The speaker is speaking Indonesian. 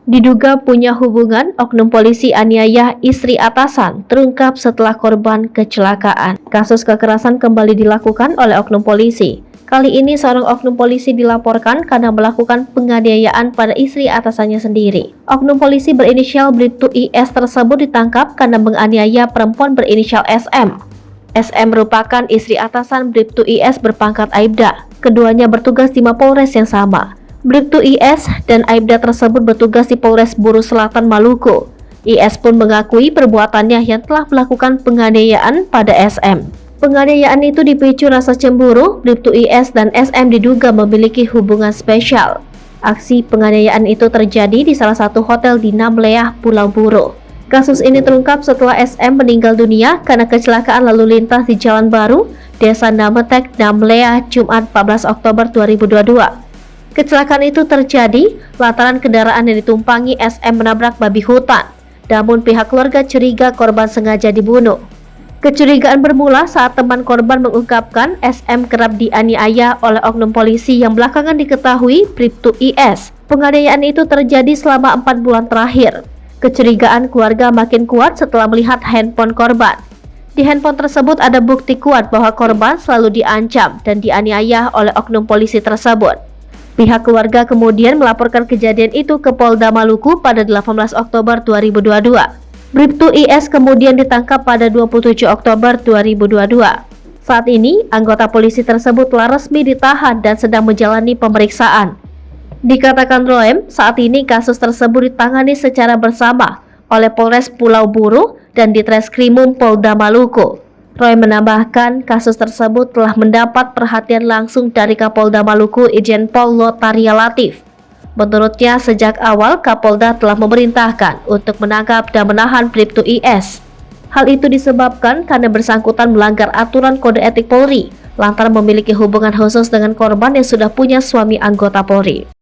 Diduga punya hubungan, oknum polisi aniaya istri atasan terungkap setelah korban kecelakaan. Kasus kekerasan kembali dilakukan oleh oknum polisi. Kali ini seorang oknum polisi dilaporkan karena melakukan penganiayaan pada istri atasannya sendiri. Oknum polisi berinisial Bribtu IS tersebut ditangkap karena menganiaya perempuan berinisial SM. SM merupakan istri atasan Bribtu IS berpangkat Aibda. Keduanya bertugas di Mapolres yang sama. Bribtu IS dan Aibda tersebut bertugas di Polres Buru Selatan, Maluku. IS pun mengakui perbuatannya yang telah melakukan penganiayaan pada SM. Penganiayaan itu dipicu rasa cemburu. Bribtu IS dan SM diduga memiliki hubungan spesial. Aksi penganiayaan itu terjadi di salah satu hotel di Namleah, Pulau Buru. Kasus ini terungkap setelah SM meninggal dunia karena kecelakaan lalu lintas di Jalan Baru, Desa Nametek, Namleah, Jumat 14 Oktober 2022. Kecelakaan itu terjadi lantaran kendaraan yang ditumpangi SM menabrak babi hutan. Namun pihak keluarga curiga korban sengaja dibunuh. Kecurigaan bermula saat teman korban mengungkapkan SM kerap dianiaya oleh oknum polisi yang belakangan diketahui Bribtu IS. Penganiayaan itu terjadi selama 4 bulan terakhir. Kecurigaan keluarga makin kuat setelah melihat handphone korban. Di handphone tersebut ada bukti kuat bahwa korban selalu diancam dan dianiaya oleh oknum polisi tersebut. Pihak keluarga kemudian melaporkan kejadian itu ke Polda Maluku pada 18 Oktober 2022. Bribtu IS kemudian ditangkap pada 27 Oktober 2022. Saat ini, anggota polisi tersebut telah resmi ditahan dan sedang menjalani pemeriksaan. Dikatakan Roem, saat ini kasus tersebut ditangani secara bersama oleh Polres Pulau Buru dan Ditreskrimum Polda Maluku. Roy menambahkan kasus tersebut telah mendapat perhatian langsung dari Kapolda Maluku Irjen Pol Lotaria Latif. Menurutnya sejak awal Kapolda telah memerintahkan untuk menangkap dan menahan Bribtu IS. Hal itu disebabkan karena bersangkutan melanggar aturan kode etik Polri lantaran memiliki hubungan khusus dengan korban yang sudah punya suami anggota Polri.